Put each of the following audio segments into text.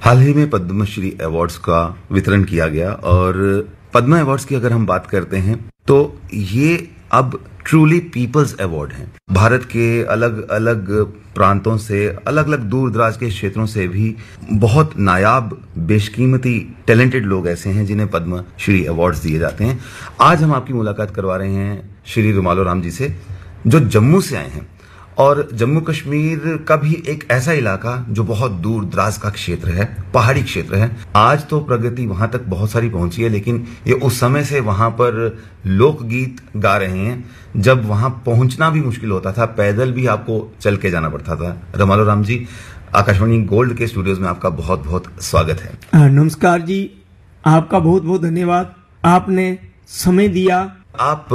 हाल ही में पद्मश्री अवार्ड्स का वितरण किया गया और पद्म अवार्ड्स की अगर हम बात करते हैं तो ये अब ट्रूली पीपल्स अवार्ड हैं। भारत के अलग अलग प्रांतों से, अलग अलग दूर दराज के क्षेत्रों से भी बहुत नायाब, बेशकीमती, टैलेंटेड लोग ऐसे हैं जिन्हें पद्मश्री अवार्ड्स दिए जाते हैं। आज हम आपकी मुलाकात करवा रहे हैं श्री रुमालो राम जी से, जो जम्मू से आए हैं। और जम्मू कश्मीर का भी एक ऐसा इलाका जो बहुत दूर दराज का क्षेत्र है, पहाड़ी क्षेत्र है। आज तो प्रगति वहां तक बहुत सारी पहुंची है, लेकिन ये उस समय से वहां पर लोकगीत गा रहे हैं जब वहां पहुंचना भी मुश्किल होता था, पैदल भी आपको चल के जाना पड़ता था। रुमालो राम जी, आकाशवाणी गोल्ड के स्टूडियोज में आपका बहुत बहुत स्वागत है। नमस्कार जी, आपका बहुत बहुत धन्यवाद, आपने समय दिया। आप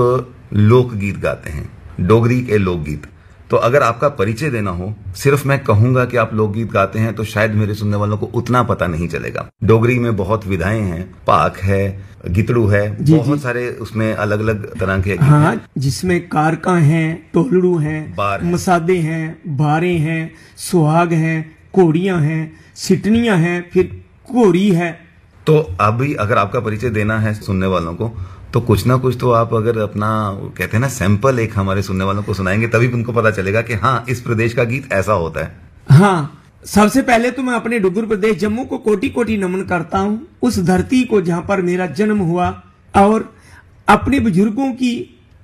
लोकगीत गाते हैं, डोगरी के लोकगीत। तो अगर आपका परिचय देना हो, सिर्फ मैं कहूंगा कि आप लोकगीत गाते हैं तो शायद मेरे सुनने वालों को उतना पता नहीं चलेगा। डोगरी में बहुत विधाएं हैं, पाक है, गितड़ू है, बहुत सारे उसमें अलग अलग तरह के। हाँ, जिसमें कारका हैं, टोलड़ू हैं, मसादे हैं, बारे हैं, सुहाग हैं, कोड़ियां हैं, सिटनियां हैं, फिर कोरी है। तो अभी अगर आपका परिचय देना है सुनने वालों को तो कुछ ना कुछ तो आप अगर अपना, कहते हैं ना, सैंपल एक हमारे सुनने वालों को सुनाएंगे, तभी उनको पता चलेगा कि हाँ, इस प्रदेश का गीत ऐसा होता है। हाँ, सबसे पहले तो मैं अपने डुग्गर प्रदेश जम्मू को कोटि कोटि नमन करता हूँ, उस धरती को जहां पर मेरा जन्म हुआ और अपने बुजुर्गों की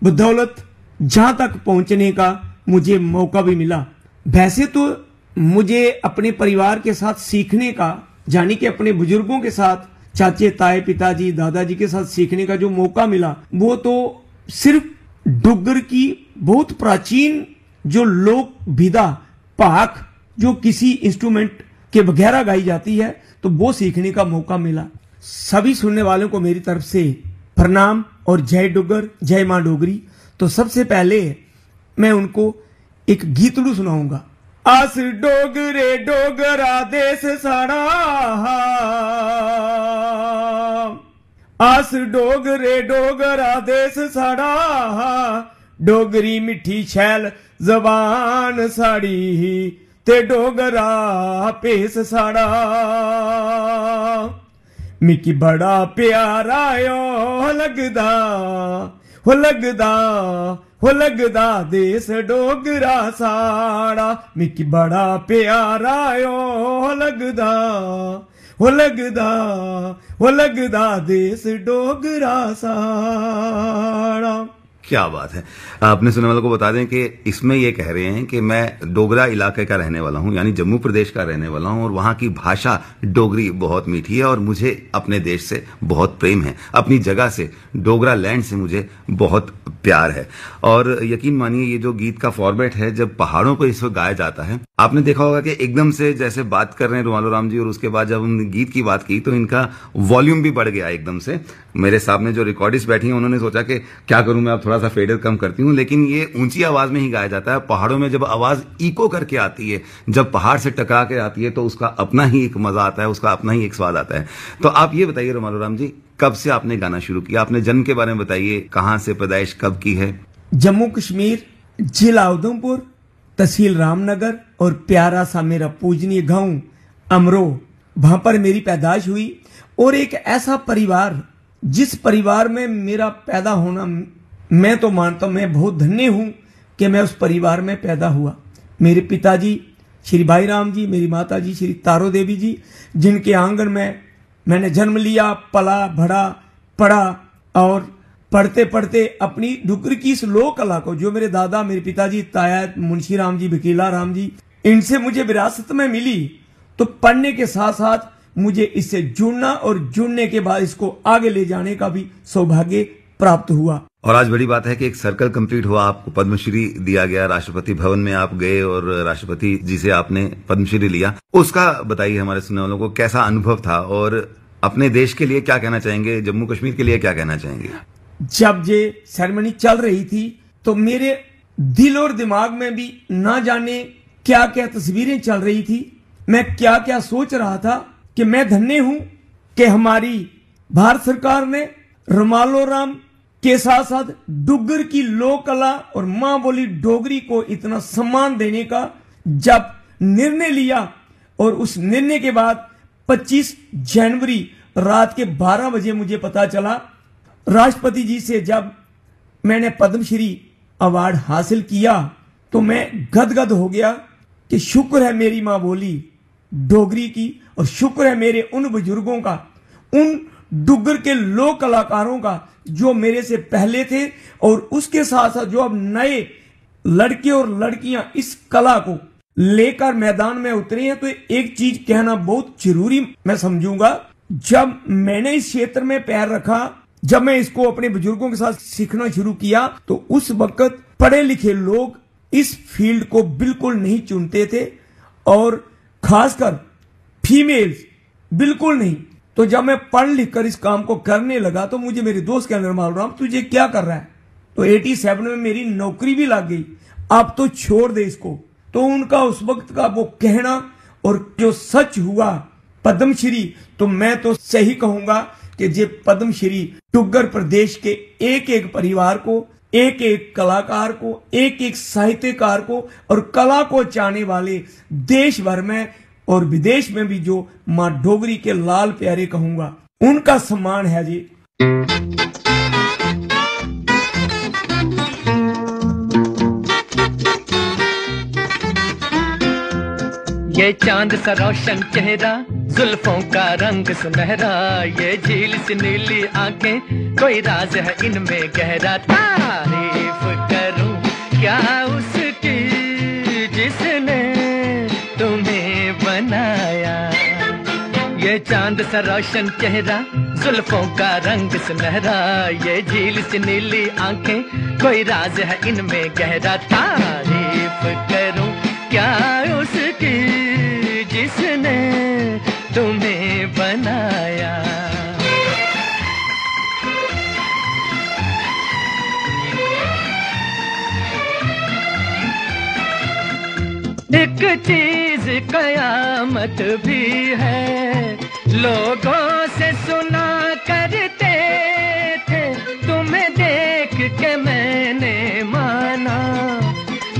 बदौलत जहां तक पहुंचने का मुझे मौका भी मिला। वैसे तो मुझे अपने परिवार के साथ सीखने का, यानी कि अपने बुजुर्गों के साथ, चाचे ताए, पिताजी, दादाजी के साथ सीखने का जो मौका मिला, वो तो सिर्फ डुग्गर की बहुत प्राचीन जो लोक विधा, पाक, जो किसी इंस्ट्रूमेंट के वगैरह गाई जाती है, तो वो सीखने का मौका मिला। सभी सुनने वालों को मेरी तरफ से प्रणाम और जय डुग्गर, जय मां डोगरी। तो सबसे पहले मैं उनको एक गीतड़ू सुनाऊंगा। आस डोगरे डोगरा देश साड़ा, आस डोगरे डोगरा देश साड़ा, डोगरी मिठी छैल जबान साड़ी, ते डोगरा पेस साड़ा। मिकी बड़ा प्यारा यो लगदा, हो लगदा, हो लगदा देश डोगरा साड़ा। मिकी बड़ा प्यारा यो लगदा, हो लगदा, हो लगदा देश डोगरा साड़ा। क्या बात है। आपने सुनने वालों को बता दें कि इसमें ये कह रहे हैं कि मैं डोगरा इलाके का रहने वाला हूं, यानी जम्मू प्रदेश का रहने वाला हूं, और वहां की भाषा डोगरी बहुत मीठी है और मुझे अपने देश से बहुत प्रेम है, अपनी जगह से, डोगरा लैंड से मुझे बहुत प्यार है। और यकीन मानिए, ये जो गीत का फॉर्मेट है, जब पहाड़ों पर इस वक्त गाया जाता है, आपने देखा होगा कि एकदम से जैसे बात कर रहे हैं रुमालो राम जी, और उसके बाद जब हमने गीत की बात की तो इनका वॉल्यूम भी बढ़ गया एकदम से। मेरे सामने जो रिकॉर्डिस्ट बैठी हैं, उन्होंने सोचा कि क्या करूं मैं, अब थोड़ा सा फेडर कम करती हूं, लेकिन ये ऊंची आवाज में ही गाया जाता है। पहाड़ों में जब आवाज इको करके आती है, जब पहाड़ से टकरा के आती है, तो उसका अपना ही एक मजा आता है, उसका अपना ही एक स्वाद आता है। तो आप ये बताइए रुमालो राम जी, कब से आपने गाना शुरू किया? अपने जन्म के बारे में बताइए, कहां से पैदाइश कब की है? जम्मू कश्मीर, जिला उधमपुर, तहसील रामनगर, और प्यारा सा मेरा पूजनीय गांव अमरो, वहां पर मेरी पैदाइश हुई। और एक ऐसा परिवार, जिस परिवार में मेरा पैदा होना, मैं तो मानता हूं मैं बहुत धन्य हूं कि मैं उस परिवार में पैदा हुआ। मेरे पिताजी श्री भाई राम जी, मेरी माता जी श्री तारो देवी जी, जिनके आंगन में मैंने जन्म लिया, पला बढ़ा, पढ़ा, और पढ़ते पढ़ते अपनी डुग्गर की इस लोक कला को, जो मेरे दादा, मेरे पिताजी, ताया मुंशी राम जी, वकीला राम जी, इनसे मुझे विरासत में मिली, तो पढ़ने के साथ साथ मुझे इससे जुड़ना और जुड़ने के बाद इसको आगे ले जाने का भी सौभाग्य प्राप्त हुआ। और आज बड़ी बात है कि एक सर्कल कंप्लीट हुआ, आपको पद्मश्री दिया गया, राष्ट्रपति भवन में आप गए और राष्ट्रपति जी से आपने पद्मश्री लिया। उसका बताइए हमारे सुनने वालों को, कैसा अनुभव था और अपने देश के लिए क्या कहना चाहेंगे, जम्मू कश्मीर के लिए क्या कहना चाहेंगे? जब ये सेरेमनी चल रही थी तो मेरे दिल और दिमाग में भी ना जाने क्या क्या तस्वीरें चल रही थी। मैं क्या क्या सोच रहा था कि मैं धन्य हूं कि हमारी भारत सरकार ने रुमालो राम के साथ साथ डुग्गर की लोक कला और मां बोली डोगरी को इतना सम्मान देने का जब निर्णय लिया, और उस निर्णय के बाद 25 जनवरी रात के 12 बजे मुझे पता चला, राष्ट्रपति जी से जब मैंने पद्मश्री अवार्ड हासिल किया तो मैं गदगद हो गया कि शुक्र है मेरी मां बोली डोगरी की, और शुक्र है मेरे उन बुजुर्गों का, उन डुग्गर के लोक कलाकारों का जो मेरे से पहले थे, और उसके साथ साथ जो अब नए लड़के और लड़कियां इस कला को लेकर मैदान में उतरे हैं। तो एक चीज कहना बहुत जरूरी मैं समझूंगा, जब मैंने इस क्षेत्र में पैर रखा, जब मैं इसको अपने बुजुर्गों के साथ सीखना शुरू किया, तो उस वक्त पढ़े लिखे लोग इस फील्ड को बिल्कुल नहीं चुनते थे, और खासकर फीमेल्स बिल्कुल नहीं। तो जब मैं पढ़ लिख कर इस काम को करने लगा तो मुझे मेरे दोस्त कहने लगा, राम तुझे क्या कर रहा है? तो 87 में मेरी नौकरी भी लग गई, अब तो छोड़ दे इसको। तो उनका उस वक्त का वो कहना और जो सच हुआ पद्मश्री, तो मैं तो सही कहूंगा कि ये पद्मश्री डुग्गर प्रदेश के एक एक परिवार को, एक एक कलाकार को, एक एक साहित्यकार को और कला को चाहने वाले देश भर में और विदेश में भी जो मां डोगरी के लाल प्यारे कहूंगा, उनका सम्मान है जी। ये चांद सा रोशन चेहरा, जुल्फों का रंग सुनहरा, ये झील सी नीली आंखें, कोई राज है इनमें गहरा। तारीफ करूं क्या उसकी जिसने तुम्हें बनाया। ये चांद सा रोशन चेहरा, जुल्फों का रंग सुनहरा, ये झील सी नीली आंखें, कोई राज है इनमें गहरा। तारीफ करूं क्या उसकी जिसने तुम्हें बनाया। एक चीज कयामत भी है, लोगों से सुना करते थे, तुम्हें देख के मैंने माना,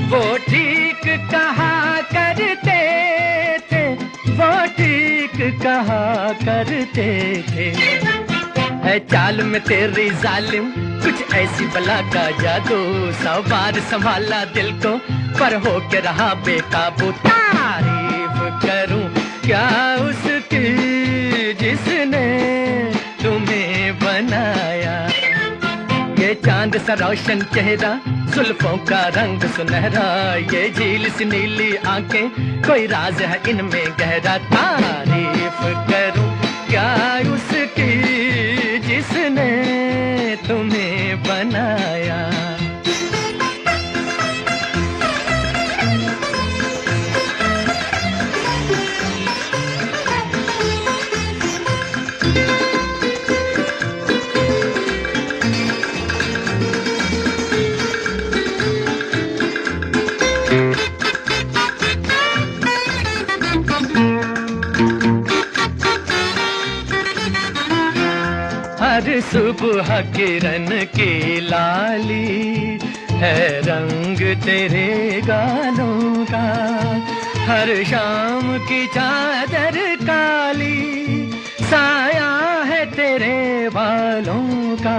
वो ठीक कहा करते थे, वो ठीक कहा करते थे। है चाल में तेरी जालिम कुछ ऐसी बला का जादू, 100 बार संभाला दिल को पर हो के रहा बेकाबू। तारीफ करूं क्या उसकी जिसने तुम्हें बनाया। ये चांद सा रोशन चेहरा, जुल्फों का रंग सुनहरा, ये झील सी नीली आंखें, कोई राज है इनमें गहरा। तारीफ करूं क्या उसकी जिसने तुम्हें बनाया। हर सुबह किरण की लाली है रंग तेरे गालों का, हर शाम की चादर काली साया है तेरे बालों का।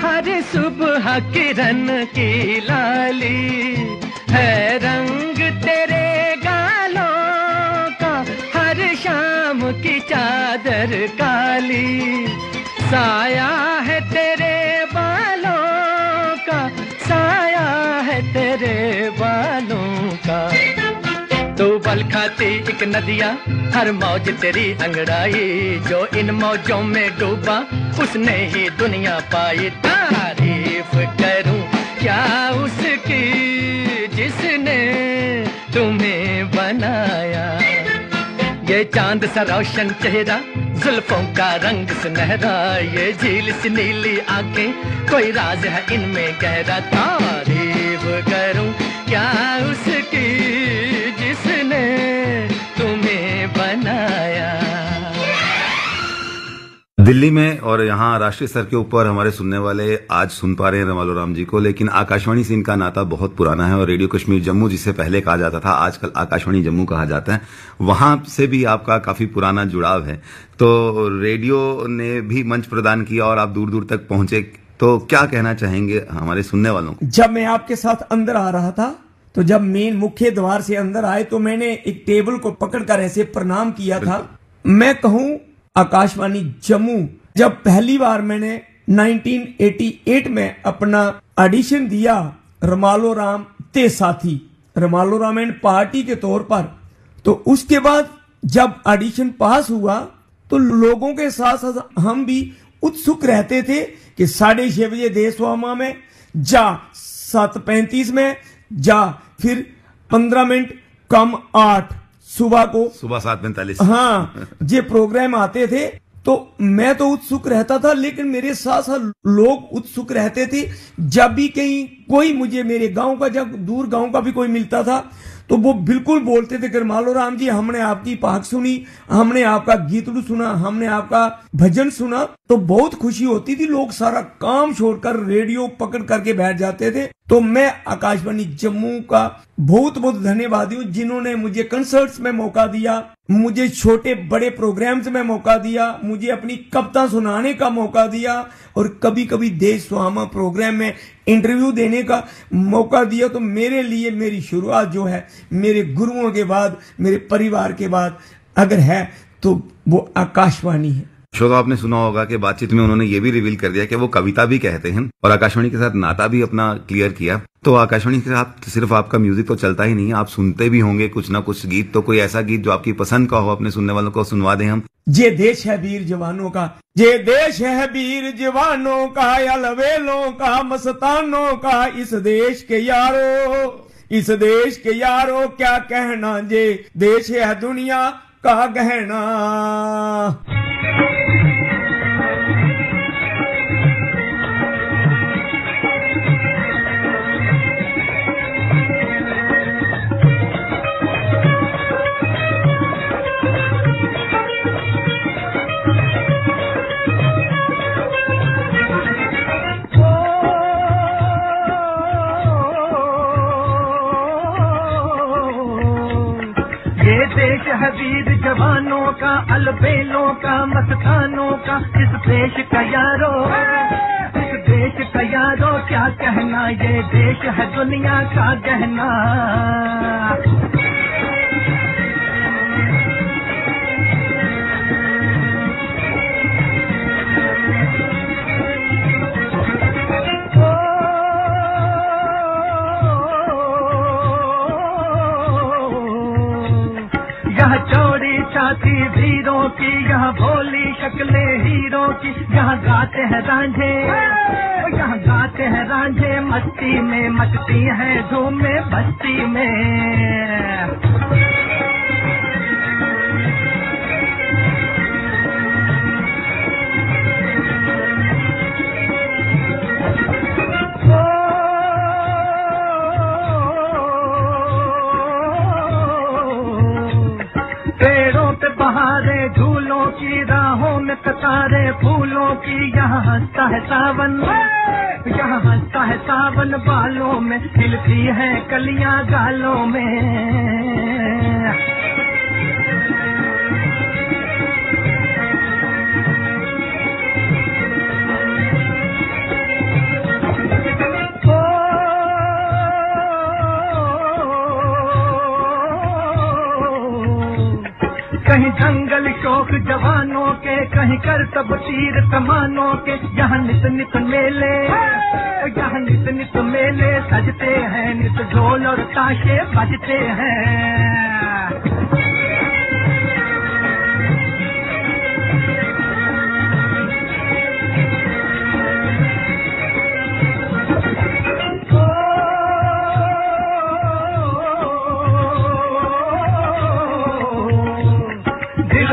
हर सुबह किरण की लाली है रंग तेरे गालों का, हर शाम की चादर काली साया है तेरे बालों का, साया है तेरे बालों का। तू बल खाती एक नदिया, हर मौज तेरी अंगड़ाई, जो इन मौजों में डूबा उसने ही दुनिया पाई। तारीफ करूं क्या उसकी जिसने तुम्हें बनाया। ये चांद सा रोशन चेहरा, जुल्फों का रंग सुनहरा, ये झील सी नीली आंखें, कोई राज है इनमें गहरा। तारीफ करूं क्या उसकी जिसने तुम्हें बनाया। दिल्ली में और यहाँ राष्ट्रीय स्तर के ऊपर हमारे सुनने वाले आज सुन पा रहे हैं रमालो राम जी को, लेकिन आकाशवाणी से इनका नाता बहुत पुराना है और रेडियो कश्मीर जम्मू जिसे पहले कहा जाता था आजकल आकाशवाणी जम्मू कहा जाता है, वहां से भी आपका काफी पुराना जुड़ाव है। तो रेडियो ने भी मंच प्रदान किया और आप दूर दूर तक पहुंचे, तो क्या कहना चाहेंगे हमारे सुनने वालों को? जब मैं आपके साथ अंदर आ रहा था तो जब मेन मुख्य द्वार से अंदर आए तो मैंने एक टेबल को पकड़कर ऐसे प्रणाम किया था। मैं कहूं आकाशवाणी जम्मू जब पहली बार मैंने 1988 में अपना ऑडिशन दिया रमालो राम ते साथी रमालो राम एंड पार्टी के तौर पर, तो उसके बाद जब ऑडिशन पास हुआ तो लोगों के साथ साथ हम भी उत्सुक रहते थे कि 6:30 बजे देशवामा में जा, 7:35 में जा, फिर 15 मिनट कम 8 सुबह 7:45 हाँ ये प्रोग्राम आते थे। तो मैं तो उत्सुक रहता था, लेकिन मेरे साथ साथ लोग उत्सुक रहते थे। जब भी कहीं कोई मुझे मेरे गांव का, जब दूर गांव का भी कोई मिलता था तो वो बिल्कुल बोलते थे कि रमालो राम जी हमने आपकी पाक सुनी, हमने आपका गीतड़ू सुना, हमने आपका भजन सुना। तो बहुत खुशी होती थी, लोग सारा काम छोड़कर रेडियो पकड़ करके बैठ जाते थे। तो मैं आकाशवाणी जम्मू का बहुत बहुत धन्यवादी हूँ जिन्होंने मुझे कंसर्ट्स में मौका दिया, मुझे छोटे बड़े प्रोग्राम्स में मौका दिया, मुझे अपनी कविता सुनाने का मौका दिया और कभी कभी देश सुहामा प्रोग्राम में इंटरव्यू देने का मौका दिया। तो मेरे लिए मेरी शुरुआत जो है मेरे गुरुओं के बाद, मेरे परिवार के बाद अगर है तो वो आकाशवाणी है। श्रोता आपने सुना होगा कि बातचीत में उन्होंने ये भी रिवील कर दिया कि वो कविता भी कहते हैं और आकाशवाणी के साथ नाता भी अपना क्लियर किया। तो आकाशवाणी के साथ सिर्फ आपका म्यूजिक तो चलता ही नहीं है, आप सुनते भी होंगे कुछ ना कुछ गीत। तो कोई ऐसा गीत जो आपकी पसंद का हो अपने सुनने वालों को सुनवा दें हम। ये देश है वीर जवानों का, ये देश है वीर जवानों का, अलवेलों का, मस्तानों का, इस देश के यारो, इस देश के यारो क्या कहना, ये देश है दुनिया का गहना। देश है वीर जवानों का, अलबेलों का, मस्तानों का, इस देश का यारो, इस देश का यारो क्या कहना, ये देश है दुनिया का गहना। यहाँ चौड़ी छाती वीरों की, यहाँ भोली शक्लें हीरों की, यहाँ गाते हैं रांझे, यहाँ गाते हैं रांझे, मस्ती में मचती हैं धूम में बस्ती में। पेड़ों पे बहारे झूलों की, राहों में कतारे फूलों की, यहाँ हंसता है सावन, यहाँ हंसता है सावन, बालों में खिलती है कलियां गालों में। कहीं जंगल शौक जवानों के, कहीं करतब तीर कमानों के, यहाँ नित नित मेले, यहाँ नित नित मेले सजते हैं, नित ढोल और ताशे बजते हैं।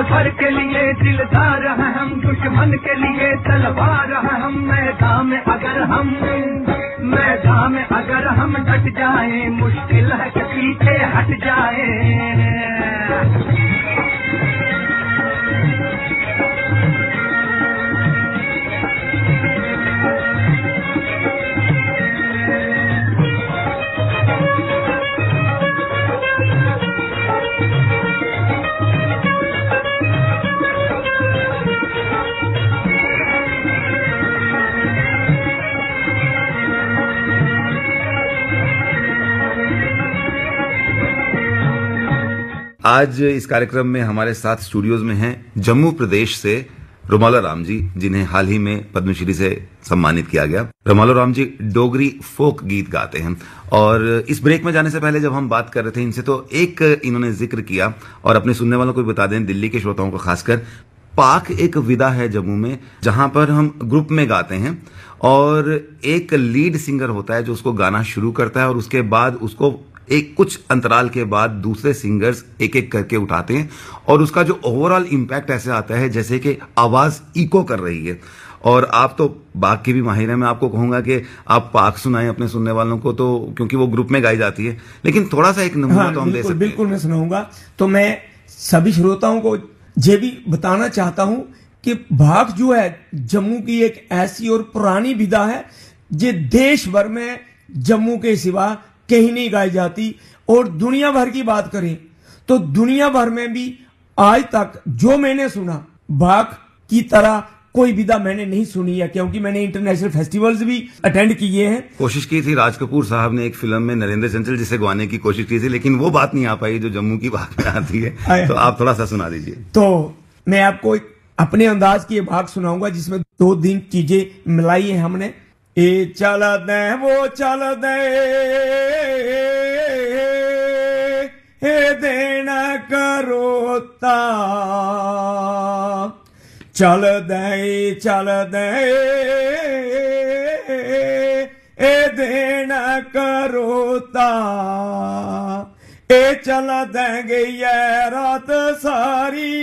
भर के लिए दिलदार हैं हम, दुश्मन के लिए तलवार हैं हम, मैदान में अगर हम डट जाएं, मुश्किल है कि पीछे हट जाएं। आज इस कार्यक्रम में हमारे साथ स्टूडियोज में हैं जम्मू प्रदेश से रोमालो राम जी, जिन्हें हाल ही में पद्मश्री से सम्मानित किया गया। रोमालो राम जी डोगरी फोक गीत गाते हैं और इस ब्रेक में जाने से पहले जब हम बात कर रहे थे इनसे तो एक इन्होंने जिक्र किया और अपने सुनने वालों को भी बता दें, दिल्ली के श्रोताओं को खासकर, पाक एक विदा है जम्मू में जहां पर हम ग्रुप में गाते हैं और एक लीड सिंगर होता है जो उसको गाना शुरू करता है और उसके बाद उसको एक कुछ अंतराल के बाद दूसरे सिंगर्स एक एक करके उठाते हैं और उसका जो ओवरऑल इंपैक्ट ऐसे आता है जैसे कि आवाज इको कर रही है। और आप तो बाग के भी माहिर हैं, मैं आपको कहूंगा कि आप पाक सुनाएं अपने सुनने वालों को, तो क्योंकि वो ग्रुप में गाई जाती है, लेकिन थोड़ा सा एक नमूना तो हम दे सकते हैं। बिल्कुल मैं सुनाऊंगा। तो मैं सभी श्रोताओं को ये भी बताना चाहता हूं कि भाग जो है जम्मू की एक ऐसी और पुरानी विधा है जो देश भर में जम्मू के सिवा कहीं नहीं गाई जाती। और दुनिया भर की बात करें तो दुनिया भर में भी आज तक जो मैंने सुना, भाग की तरह कोई विधा मैंने नहीं सुनी है, क्योंकि मैंने इंटरनेशनल फेस्टिवल्स भी अटेंड किए हैं। कोशिश की थी, राज कपूर साहब ने एक फिल्म में नरेंद्र चंचल जिसे गाने की कोशिश की थी, लेकिन वो बात नहीं आ पाई जो जम्मू की बात में आती है। तो आप थोड़ा सा सुना दीजिए। तो मैं आपको अपने अंदाज की भाग सुनाऊंगा जिसमें 2-3 चीजें मिलाई है हमने। ए चल दे वो चल दे देना करोता, चल दे देना करोता, ए चल देंगे ये रात सारी,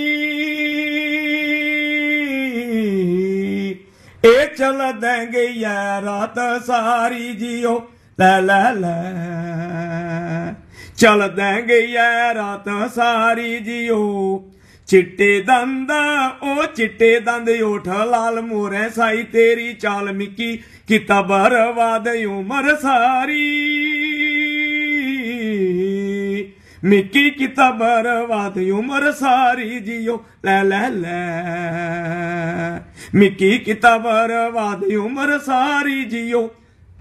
ए चल देंगे ये रात सारी जियो ला ला ला, चल देंगे ये रात सारी जियो। चिट्टे दंद ओ चिट्टे दंद ओठ लाल मोरे साई, तेरी चाल मिकी किता बर्बाद उमर सारी, मिकी किता बर्बाद उमर सारी जियो ला ला ला, मिकी किता बर्बाद उमर सारी जियो।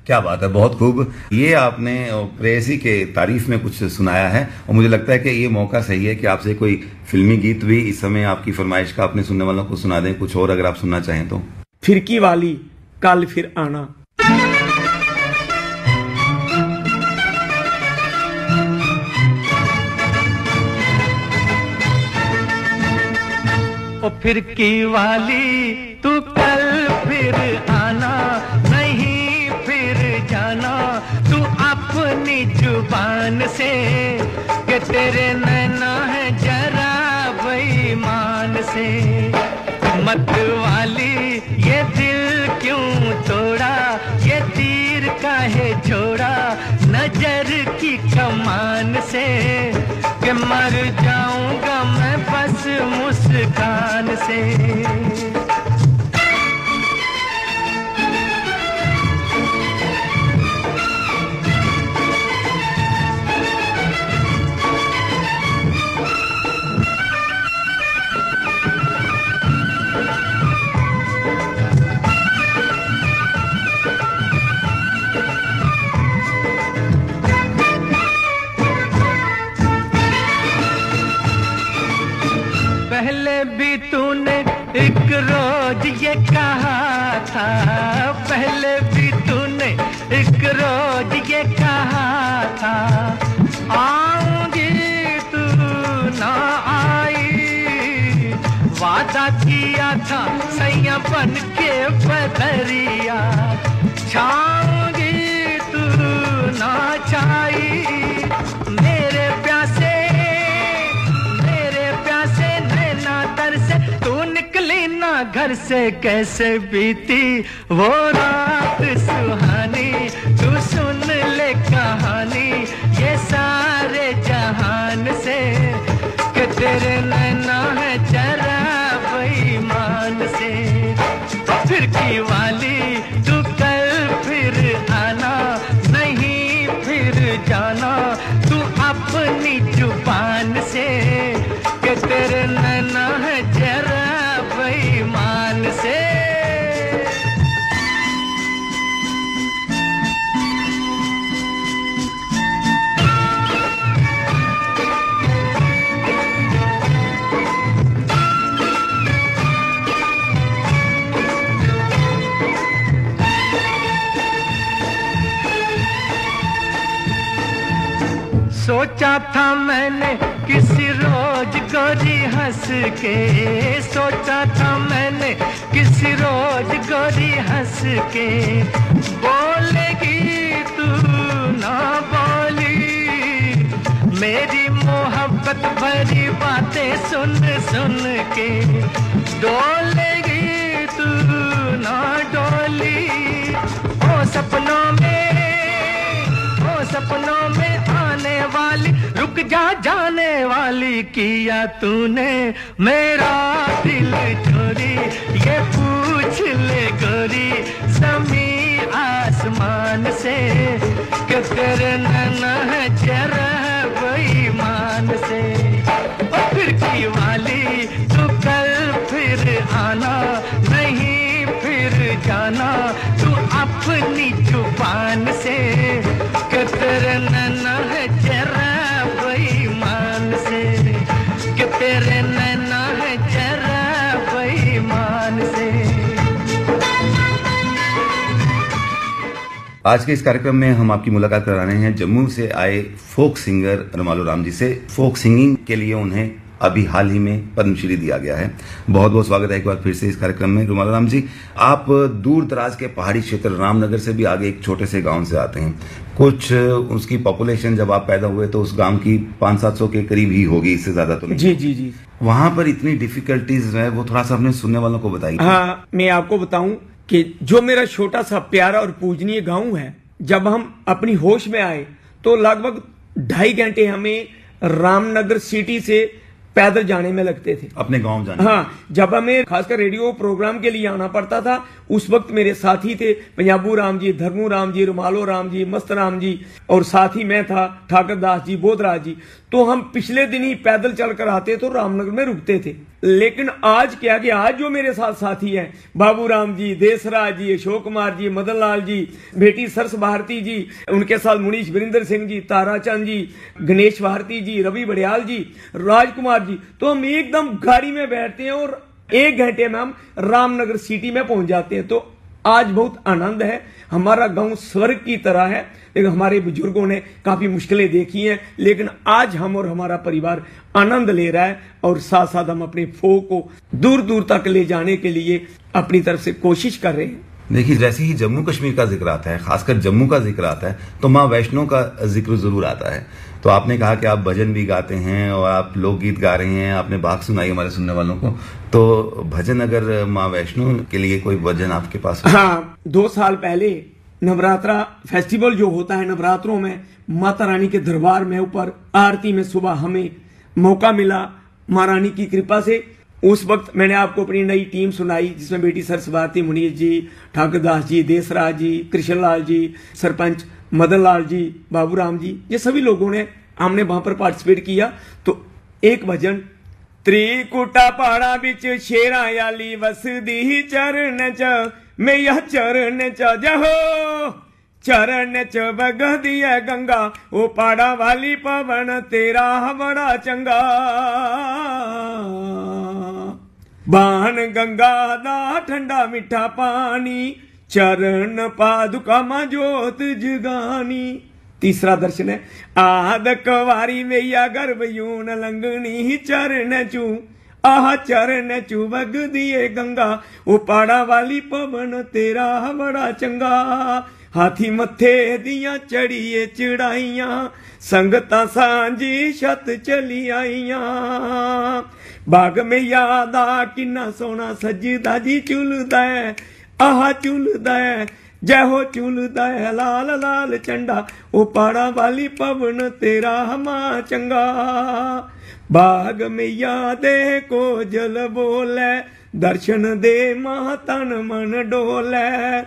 क्या बात है, बहुत खूब। ये आपने प्रेयसी के तारीफ में कुछ सुनाया है और मुझे लगता है कि ये मौका सही है कि आपसे कोई फिल्मी गीत भी इस समय आपकी फरमाइश का अपने सुनने वालों को सुना दें, कुछ और अगर आप सुनना चाहें तो। फिरकी वाली कल फिर आना। ओ फिरकी वाली तू कल फिर आना, नहीं फिर जाना तू अपनी जुबान से, कि तेरे नैना है जरा बेईमान से। मत वाली ये दिल क्यों तोड़ा, ये तीर काहे छोड़ा नजर की कमान से, कि मर जाऊंगा मैं बस मुस्कान से। पहले भी तूने एक रोज ये कहा था, पहले भी तूने एक रोज ये कहा था, आऊंगी तू ना आई, वादा किया था सैया बन के बदरिया, छाऊंगी तू ना छाई। मेरे प्यासे तू निकली ना घर से, कैसे बीती वो रात सुहानी, तू सुन ले कहानी ये सारे जहान से, कि तेरे नैना है जरा बेईमान से। फिरकी वाली तू कल फिर आना, नहीं फिर जाना तू अपनी जुबान से, कि तेरे नैना है जरा बेईमान से। सोचा था मैंने किसी रोज गोरी हंस के, सोचा था मैंने किसी रोज गोरी हंस के, बोलेगी तू ना बोली, मेरी मोहब्बत भरी बातें सुन सुन के, डोलेगी तू ना डोली। ओ सपनों में आने वाली, रुक जा जाने वाली, किया तूने मेरा दिल चोरी, ये पूछ ले गोरी ज़मीं आसमान से, कि तेरे नैना है चेहरा बेईमान से। ओ खिड़की वाली तू कल फिर आना, नहीं फिर जाना तू अपनी जुबान से, कि तेरे नैना है चेहरा बेईमान से, कि तेरे नैना है चेहरा बेईमान से। आज के इस कार्यक्रम में हम आपकी मुलाकात करा रहे हैं जम्मू से आए फोक सिंगर रुमालो राम जी से। फोक सिंगिंग के लिए उन्हें अभी हाल ही में पद्मश्री दिया गया है। बहुत बहुत स्वागत है एक बार फिर से इस कार्यक्रम में। रुमालो राम जी, आप दूर दराज के पहाड़ी क्षेत्र रामनगर से भी आगे एक छोटे से गांव से आते हैं। कुछ उसकी पॉपुलेशन जब आप पैदा हुए तो उस गांव की 500-700 के करीब ही होगी, इससे ज्यादा तो नहीं। जी जी जी। वहां पर इतनी डिफिकल्टीज है, वो थोड़ा सा अपने सुनने वालों को बताइए। हाँ, मैं आपको बताऊं कि जो मेरा छोटा सा प्यारा और पूजनीय गांव है, जब हम अपनी होश में आए तो लगभग 2.5 घंटे हमें रामनगर सिटी से पैदल जाने में लगते थे, अपने गांव जाने। हाँ, जब हमें खासकर रेडियो प्रोग्राम के लिए आना पड़ता था, उस वक्त मेरे साथी थे पंजाबू राम जी, धर्मू राम जी, रुमालो राम जी, मस्त राम जी, और साथ ही मैं था ठाकर दास जी, बोधराज जी। तो हम पिछले दिन ही पैदल चलकर आते तो रामनगर में रुकते थे। लेकिन आज क्या कि आज जो मेरे साथ साथी हैं, बाबू राम जी, देसराज जी, अशोक कुमार जी, मदन लाल जी, बेटी सरस भारती जी, उनके साथ मुनीश वीरेंद्र सिंह जी, ताराचंद जी, गणेश भारती जी, रवि बड़ियाल जी, राजकुमार जी, तो हम एकदम गाड़ी में बैठते हैं और 1 घंटे में हम रामनगर सिटी में पहुंच जाते हैं। तो आज बहुत आनंद है। हमारा गांव स्वर्ग की तरह है, लेकिन हमारे बुजुर्गों ने काफी मुश्किलें देखी हैं, लेकिन आज हम और हमारा परिवार आनंद ले रहा है, और साथ साथ हम अपने फोक को दूर दूर तक ले जाने के लिए अपनी तरफ से कोशिश कर रहे हैं। देखिए, जैसे ही जम्मू कश्मीर का जिक्र आता है, खासकर जम्मू का जिक्र आता है, तो माँ वैष्णो का जिक्र जरूर आता है। तो आपने कहा कि आप भजन भी गाते हैं और आप लोकगीत गा रहे हैं, आपने बात सुनाई हमारे सुनने वालों को। तो भजन, अगर माँ वैष्णो के लिए कोई भजन आपके पास? हाँ, 2 साल पहले नवरात्रा फेस्टिवल जो होता है, नवरात्रों में माता रानी के दरबार में ऊपर आरती में सुबह हमें मौका मिला माँ रानी की कृपा से। उस वक्त मैंने आपको अपनी नई टीम सुनाई, जिसमें बेटी सरस भारती, मुनीष जी, ठाकुर दास जी, देसराज जी, कृष्णलाल जी, सरपंच मदन लाल जी, बाबू राम जी, ये सभी लोगों ने हमने वहां पर पार्टिसिपेट किया। तो एक भजन, त्रिकुटा पहाड़ा बिच शेरा याली वसदी चरण च, मैं यह चरण च जहो, चरण च बगदी है गंगा, ओ पहाड़ा वाली पवन तेरा बड़ा चंगा, बाण गंगा दा ठंडा मीठा पानी, चरण पादुका मां जोत जगानी। तीसरा दर्शन है, आद कवारी मैया गर्भ यून लंगनी, चरण चू आह चरण चू बग दिए गंगा, ओ पहाड़ा वाली पवन तेरा बड़ा चंगा, हाथी मथे दियां चढ़िए चढ़ाइयां, संगतां सांझी छत चली आईयां, बाग में याद आ किन्ना सोना सजदा जी झुलदा है, आह झुलदा है, जय हो झुलदा है लाल लाल झंडा, ओ पहाड़ा वाली पवन तेरा मां चंगा, बाग में यादे को जल बोले, दर्शन दे मां तन मन डोले,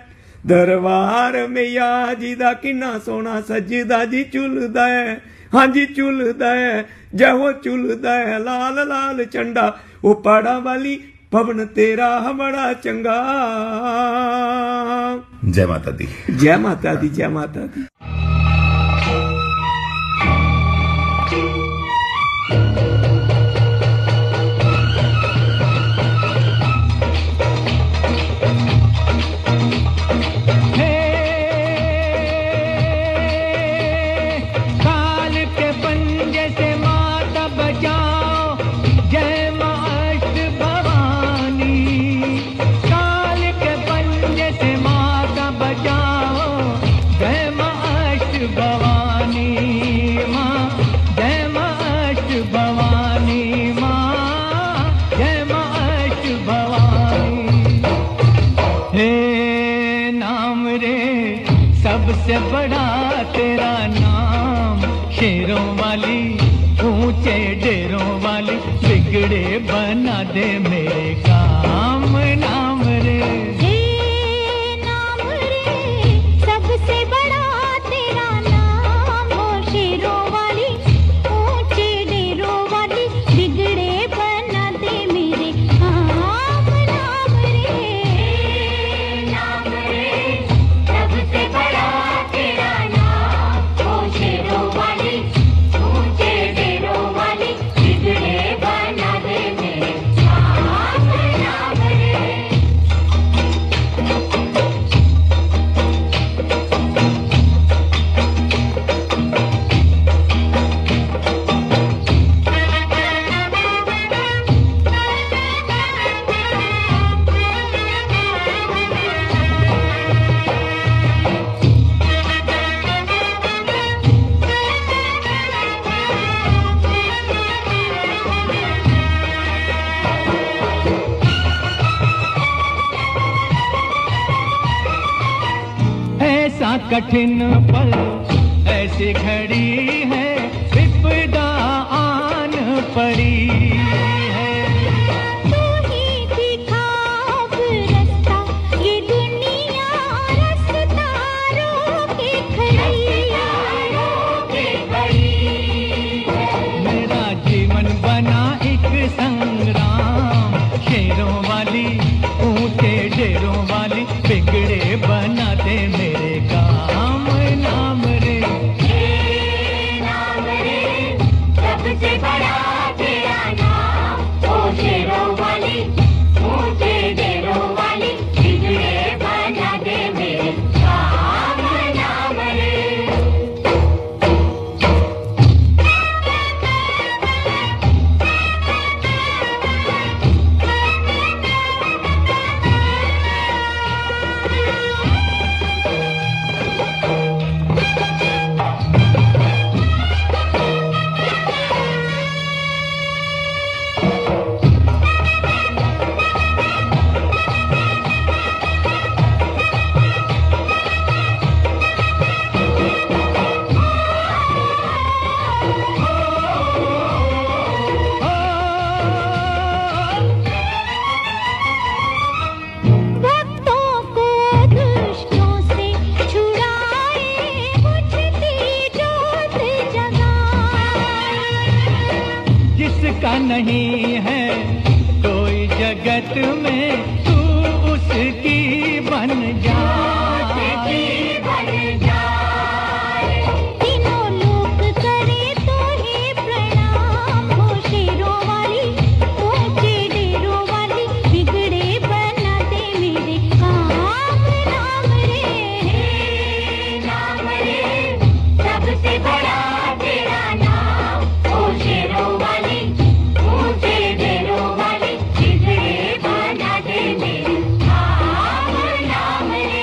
दरबार में या जी दा किन्ना सोना सजदा जी झुलदा है, हाँ जी झुलदा है, जय हो झुलदा है लाल लाल झंडा, ओ पहाड़ा वाली पवन तेरा बड़ा चंगा। जय माता दी, जय माता दी, जय माता दी। काल के बन भवानी माँ, जय माँ अष्ट भवानी माँ, जय माँ अष्ट भवानी। हे नाम रे सबसे बड़ा तेरा नाम, शेरों वाली ऊंचे डेरों वाली, बिगड़े बना दे मेरे काम। नाम रे नाम रे सबसे बड़ा तेरा नाम, हो शेरों वाली ऊंचे डेरों वाली, बिगड़े बना दे मेरे काम। नाम रे सबसे बड़ा तेरा नाम, हो शेरों वाली ऊंचे डेरों वाली, बिगड़े बना दे मेरे काम। नाम रे ऐसा कठिन पल, ऐसी घड़ी है, विपदा आन पड़ी है। तू ही दिखा अब रास्ता, ये दुनिया रास्ता रोके खड़ी है। मेरा जीवन बना एक संग्राम, शेरों वाली ऊंचे डेरों वाली, बिगड़े बना दे मेरे काम। नाम रे नाम रे सबसे बड़ा तेरा नाम, ओ शेरों वाली ऊंचे डेरों वाली, बिगड़े बना दे मेरे काम। नाम रे भक्तों को दुष्टों से छुड़ाए, बुझती ज्योत जगाए। जिसका नहीं है कोई जगत में, तू उसकी बन जा। तीनों लोक करे तो ही प्रणाम, हो शेरों वाली ऊंचे डेरों वाली, बिगड़े बना दे मेरे काम। नाम रे सबसे बड़ा तेरा नाम, हो शेरों वाली ऊंचे डेरों वाली, बिगड़े बना दे मेरे काम। नाम रे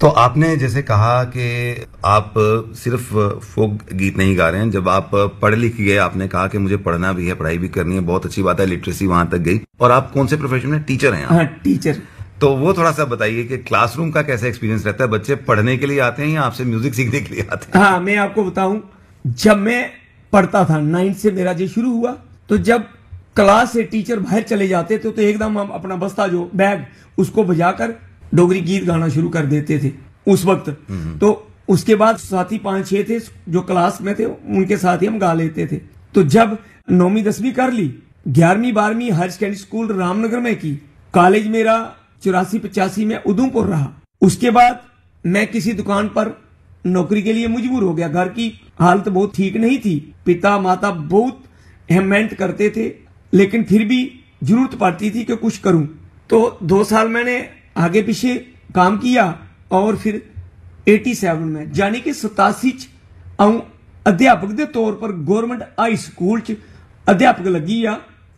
तो आपने जैसे कहा कि आप सिर्फ फोक गीत नहीं गा रहे हैं, जब आप पढ़ लिख गए आपने कहा कि मुझे पढ़ना भी है, पढ़ाई भी करनी है, बहुत अच्छी बात है, लिटरेसी वहां तक गई। और आप कौन से प्रोफेशन में? टीचर हैं आप? हाँ, टीचर। तो वो थोड़ा सा बताइए कि क्लासरूम का कैसा एक्सपीरियंस रहता है? बच्चे पढ़ने के लिए आते हैं या आपसे म्यूजिक सीखने के लिए आते हैं? हाँ, मैं आपको बताऊं, जब मैं पढ़ता था 9th से मेरा ये शुरू हुआ, तो जब क्लास से टीचर बाहर चले जाते थे तो एकदम हम अपना बस्ता जो बैग उसको बजाकर डोगरी गीत गाना शुरू कर देते थे उस वक्त। तो उसके बाद साथी 5-6 थे जो क्लास में थे, उनके साथ ही हम गा लेते थे। तो जब 9वीं 10वीं कर ली, 11वीं 12वीं हायर सेकेंडरी स्कूल रामनगर में की, कॉलेज मेरा 84-85 में उधमपुर रहा। उसके बाद मैं किसी दुकान पर नौकरी के लिए मजबूर हो गया। घर की हालत बहुत ठीक नहीं थी, पिता माता बहुत मेहनत करते थे, लेकिन फिर भी जरूरत पड़ती थी कि कुछ करूं। तो 2 साल मैंने आगे पीछे काम किया और फिर 87 में यानी कि 87 अध्यापक के तौर पर गवर्नमेंट हाई स्कूल च अध्यापक लगी आ।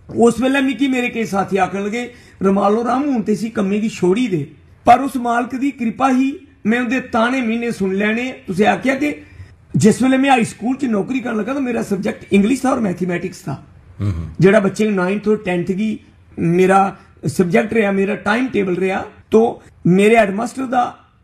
उस वेले मिकी मेरे कई साथी आखन लगे, रमालो राम हूं ते सी कम्मे की छोड़ी दे, पर उस मालक की कृपा ही मैं उनके ताने मीने सुन लेने। तुझे आख्या कि जिस वेले मैं हाई स्कूल च नौकरी करने लगा तो मेरा सब्जेक्ट इंग्लिश था और मैथमेटिक्स था, जेड़ा बच्चे 9th और 10th की मेरा सब्जेक्ट रहा, मेरा टाइम टेबल रहा। तो मेरे हेडमास्टर दा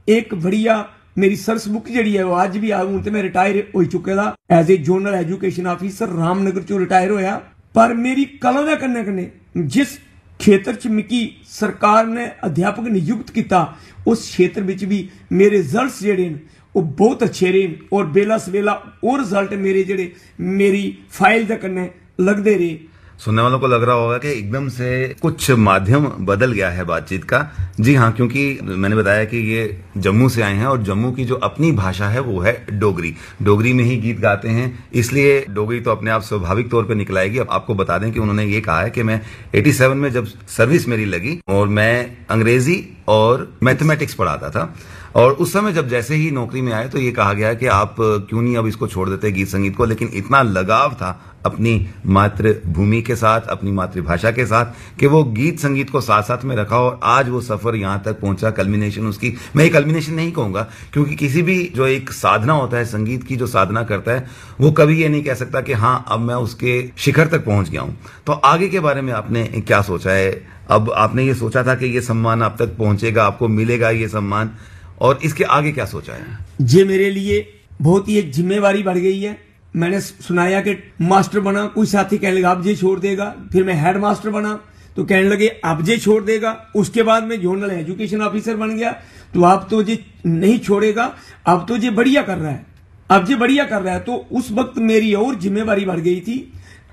एक बढ़िया मेरी सर्स बुक जी है वो आज भी हूं तो मैं रिटायर हो चुके दा as a zonal education officer Ramnagar चो रिटायर होया। पर मेरी कला दे कन्ने कन्ने जिस खेतर च मिकी सरकार ने अध्यापक नियुक्त किया, उस क्षेत्र विच भी मेरे रिजल्ट्स जेडे न वो बहुत अच्छे रहे और बेला सवेला और रिजल्ट मेरे जेडे मेरी फाइल दे कन्ने लगदे रहे। सुनने वालों को लग रहा होगा कि एकदम से कुछ माध्यम बदल गया है बातचीत का। जी हाँ, क्योंकि मैंने बताया कि ये जम्मू से आए हैं और जम्मू की जो अपनी भाषा है वो है डोगरी। डोगरी में ही गीत गाते हैं, इसलिए डोगरी तो अपने आप स्वाभाविक तौर पे निकल आएगी। अब आपको बता दें कि उन्होंने ये कहा है कि मैं 87 में जब सर्विस मेरी लगी और मैं अंग्रेजी और मैथमेटिक्स पढ़ाता था, और उस समय जब जैसे ही नौकरी में आए तो ये कहा गया कि आप क्यों नहीं अब इसको छोड़ देते गीत संगीत को। लेकिन इतना लगाव था अपनी मातृभूमि के साथ, अपनी मातृभाषा के साथ, कि वो गीत संगीत को साथ साथ में रखा और आज वो सफर यहां तक पहुंचा। कल्मिनेशन उसकी, मैं ये कल्मिनेशन नहीं कहूंगा क्योंकि किसी भी जो एक साधना होता है, संगीत की जो साधना करता है, वो कभी ये नहीं कह सकता कि हाँ अब मैं उसके शिखर तक पहुंच गया हूं। तो आगे के बारे में आपने क्या सोचा है? अब आपने ये सोचा था कि ये सम्मान आप तक पहुंचेगा, आपको मिलेगा ये सम्मान, और इसके आगे क्या सोचा है? ये मेरे लिए बहुत ही एक जिम्मेवारी बढ़ गई है। मैंने सुनाया कि मास्टर बना, कोई साथी कहने लगा अब ये छोड़ देगा, फिर मैं हेड मास्टर बना तो कहने लगे अब ये छोड़ देगा। उसके बाद मैं जोनल एजुकेशन ऑफिसर बन गया तो अब तो ये नहीं छोड़ेगा, अब तो ये बढ़िया कर रहा है, अब ये बढ़िया कर रहा है। तो उस वक्त मेरी और जिम्मेवारी बढ़ गई थी।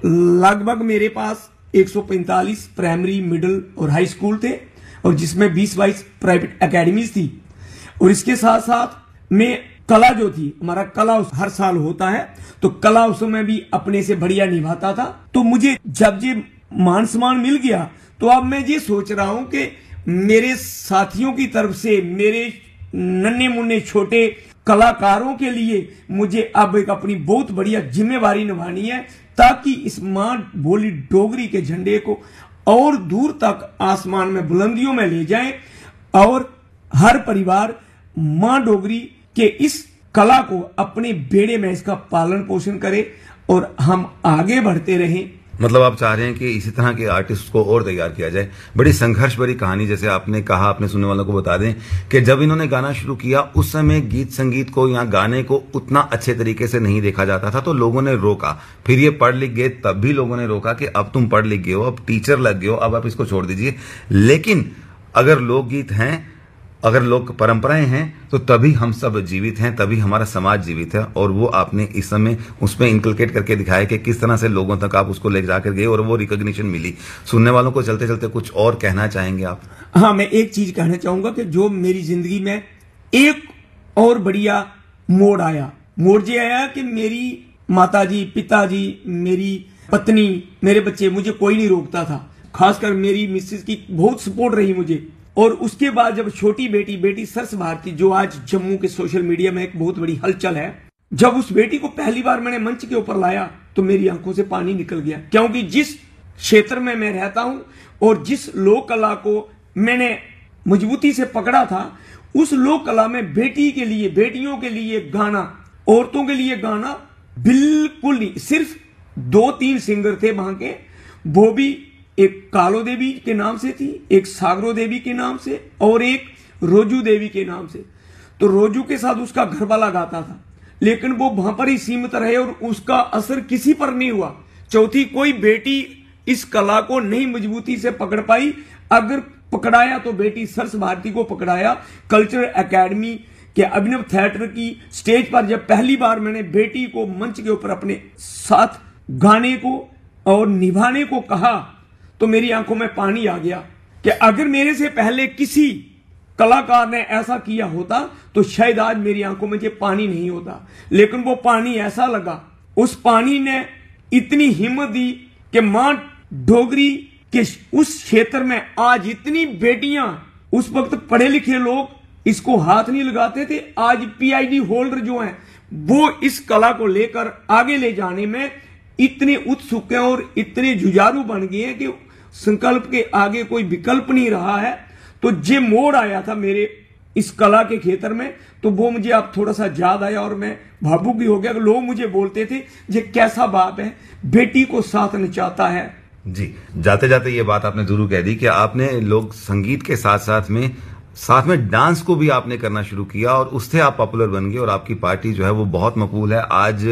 लगभग मेरे पास 145 प्राइमरी, मिडिल और हाई स्कूल थे और जिसमें 20-22 प्राइवेट एकेडमीज थी। और इसके साथ साथ मैं कला जो थी, हमारा कला हर साल होता है, तो कला उसमें भी अपने से बढ़िया निभाता था। तो मुझे जब ये मान सम्मान मिल गया तो अब मैं ये सोच रहा हूं कि मेरे साथियों की तरफ से मेरे नन्हे मुन्ने छोटे कलाकारों के लिए मुझे अब एक अपनी बहुत बढ़िया जिम्मेवारी निभानी है, ताकि इस मां बोली डोगरी के झंडे को और दूर तक आसमान में बुलंदियों में ले जाएं और हर परिवार मां डोगरी के इस कला को अपने बेड़े में इसका पालन पोषण करे और हम आगे बढ़ते रहें। मतलब आप चाह रहे हैं कि इसी तरह के आर्टिस्ट को और तैयार किया जाए। बड़ी संघर्ष भरी कहानी, जैसे आपने कहा, अपने सुनने वालों को बता दें कि जब इन्होंने गाना शुरू किया उस समय गीत संगीत को या गाने को उतना अच्छे तरीके से नहीं देखा जाता था, तो लोगों ने रोका। फिर ये पढ़ लिख गए, तब भी लोगों ने रोका कि अब तुम पढ़ लिख गए हो, अब टीचर लग गए हो, अब आप इसको छोड़ दीजिए। लेकिन अगर लोकगीत हैं, अगर लोक परंपराएं हैं, तो तभी हम सब जीवित हैं, तभी हमारा समाज जीवित है। और वो आपने इस समय उसमें इंकलकेट करके दिखाया कि किस तरह से लोगों तक आप उसको ले जाकर गए और वो रिकॉग्निशन मिली। सुनने वालों को चलते चलते कुछ और कहना चाहेंगे आप? हाँ, मैं एक चीज कहना चाहूंगा कि जो मेरी जिंदगी में एक और बढ़िया मोड़ आया, मोड़ ये आया कि मेरी माताजी, पिताजी, मेरी पत्नी, मेरे बच्चे, मुझे कोई नहीं रोकता था। खासकर मेरी मिसेज की बहुत सपोर्ट रही मुझे। और उसके बाद जब छोटी बेटी सरस भारती, जो आज जम्मू के सोशल मीडिया में एक बहुत बड़ी हलचल है, जब उस बेटी को पहली बार मैंने मंच के ऊपर लाया तो मेरी आंखों से पानी निकल गया। क्योंकि जिस क्षेत्र में मैं रहता हूं और जिस लोक कला को मैंने मजबूती से पकड़ा था, उस लोक कला में बेटी के लिए, बेटियों के लिए गाना, औरतों के लिए गाना बिल्कुल नहीं। सिर्फ 2-3 सिंगर थे वहां के, वो भी एक कालो देवी के नाम से थी, एक सागरो देवी के नाम से और एक रोजू देवी के नाम से। तो रोजू के साथ उसका घरवाला गाता था, लेकिन वो वहां पर ही सीमित रहे और उसका असर किसी पर नहीं हुआ। चौथी, कोई बेटी इस कला को नहीं मजबूती से पकड़ पाई। अगर पकड़ाया तो बेटी सरस भारती को पकड़ाया। कल्चरल एकेडमी के अभिनव थिएटर की स्टेज पर जब पहली बार मैंने बेटी को मंच के ऊपर अपने साथ गाने को और निभाने को कहा, तो मेरी आंखों में पानी आ गया कि अगर मेरे से पहले किसी कलाकार ने ऐसा किया होता तो शायद आज मेरी आंखों में ये पानी नहीं होता। लेकिन वो पानी ऐसा लगा, उस पानी ने इतनी हिम्मत दी कि मां डोगरी के उस क्षेत्र में आज इतनी बेटियां, उस वक्त पढ़े लिखे लोग इसको हाथ नहीं लगाते थे, आज पीएचडी होल्डर जो हैं वो इस कला को लेकर आगे ले जाने में इतने उत्सुक हैं और इतने जुझारू बन गए हैं कि संकल्प के आगे कोई विकल्प नहीं रहा है। तो जे मोड़ आया था मेरे इस कला के क्षेत्र में, तो वो मुझे अब थोड़ा सा याद आया और मैं भावुक भी हो गया। लोग मुझे बोलते थे ये कैसा बाप है, बेटी को साथ नचाता है। जी, जाते जाते ये बात आपने जरूर कह दी कि आपने लोग संगीत के साथ में डांस को भी आपने करना शुरू किया और उससे आप पॉपुलर बन गए और आपकी पार्टी जो है वो बहुत मकबूल है। आज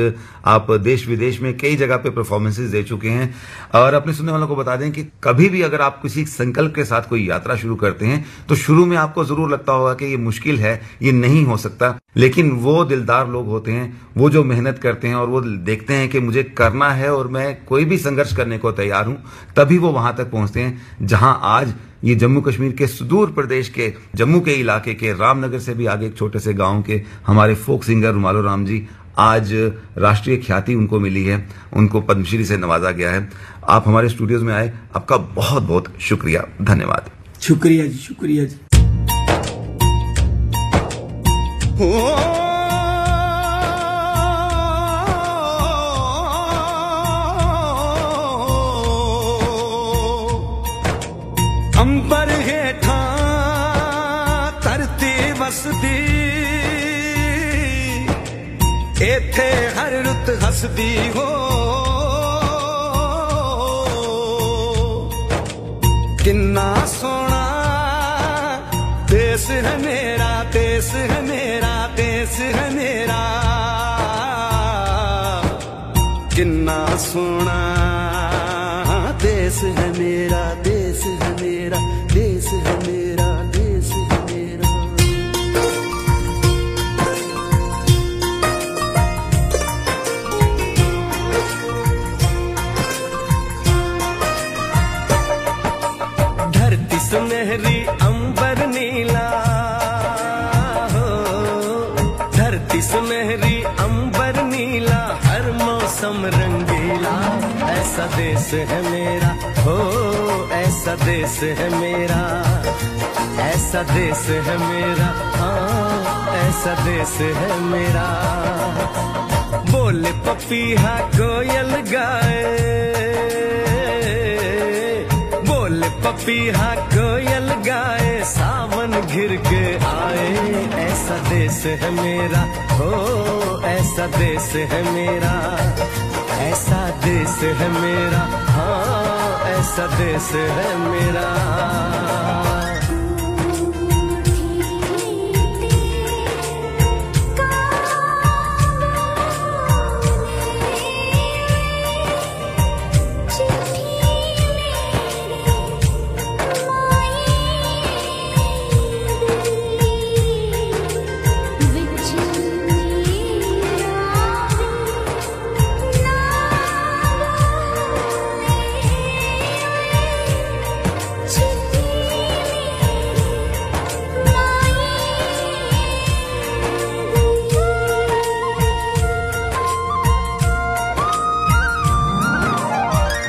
आप देश विदेश में कई जगह पे परफॉर्मेंसेस दे चुके हैं। और अपने सुनने वालों को बता दें कि कभी भी अगर आप किसी संकल्प के साथ कोई यात्रा शुरू करते हैं तो शुरू में आपको जरूर लगता होगा कि ये मुश्किल है, ये नहीं हो सकता, लेकिन वो दिलदार लोग होते हैं, वो जो मेहनत करते हैं और वो देखते हैं कि मुझे करना है और मैं कोई भी संघर्ष करने को तैयार हूं, तभी वो वहां तक पहुंचते हैं जहां आज ये जम्मू कश्मीर के सुदूर प्रदेश के जम्मू के इलाके के रामनगर से भी आगे एक छोटे से गांव के हमारे फोक सिंगर रुमालो राम जी, आज राष्ट्रीय ख्याति उनको मिली है, उनको पद्मश्री से नवाजा गया है। आप हमारे स्टूडियोज में आए, आपका बहुत बहुत शुक्रिया, धन्यवाद। शुक्रिया जी, शुक्रिया जी। अंबर हेठा धरती वसदी, एथे हर रुत हसदी हो। किन्ना सोना देश है मेरा, देश है मेरा, देश है मेरा। किन्ना सोना देश है मेरा, देश है मेरा, देश है मेरा, देश है मेरा। धरती सुनहरी अंबर नीला हो, धरती सुनहरी अंबर नीला, हर मौसम रंगीला। ऐसा देश है मेरा हो, ऐसा देश है मेरा, ऐसा देश है मेरा, हाँ ऐसा देश है मेरा। बोले पपीहा कोयल गाए, बोले पपीहा कोयल गाए, सावन घिर के आए। ऐसा देश है मेरा हो, ऐसा देश है मेरा, ऐसा देश है मेरा, हाँ ऐसा देश है मेरा।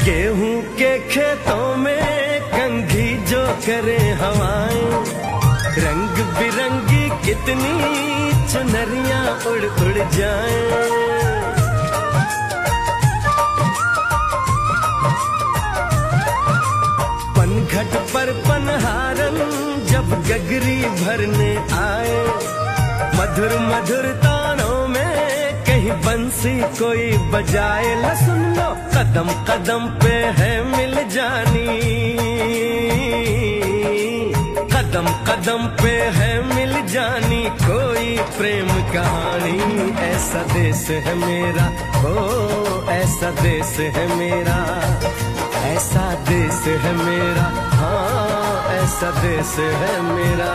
गेहूं के खेतों में कंघी जो करे हवाएं, रंग बिरंगी कितनी चुनरियां उड़ उड़ जाएं। पनघट पर पनहारन जब सब गगरी भरने आए, मधुर मधुर तानों में कहीं बंसी कोई बजाए। ला सुन लो कदम कदम पे है मिल जानी, कदम कदम पे है मिल जानी कोई प्रेम कहानी। ऐसा देश है मेरा, हो ऐसा देश है मेरा, ऐसा देश है मेरा, हाँ ऐसा देश है मेरा।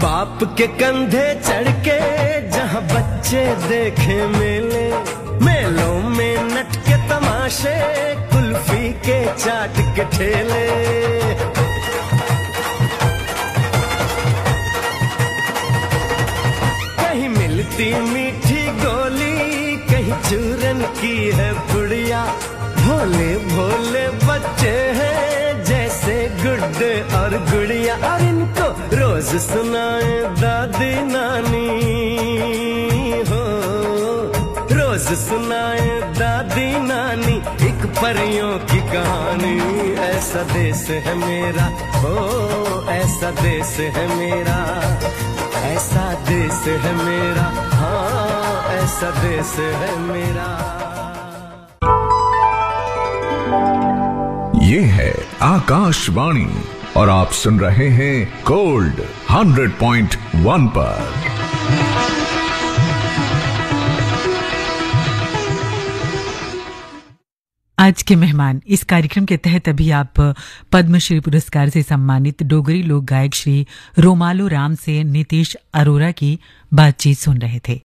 बाप के कंधे चढ़ के जहाँ बच्चे देखे मेले, मेलों में नट के तमाशे, कुल्फी के चाट के ठेले। कहीं मिलती मीठी गोली, कहीं चूरन की है पुड़िया। भोले भोले बच्चे हैं जैसे गुड्डे और गुड़िया, और इनको रोज सुनाए दादी नानी, हो रोज सुनाए दादी नानी एक परियों की कहानी। ऐसा देश है मेरा, हो ऐसा देश है मेरा, ऐसा देश है मेरा, हाँ ऐसा देश है मेरा। ये है आकाशवाणी और आप सुन रहे हैं गोल्ड 100.1 पर। आज के मेहमान इस कार्यक्रम के तहत अभी आप पद्मश्री पुरस्कार से सम्मानित डोगरी लोक गायक श्री रोमालो राम से नीतीश अरोरा की बातचीत सुन रहे थे।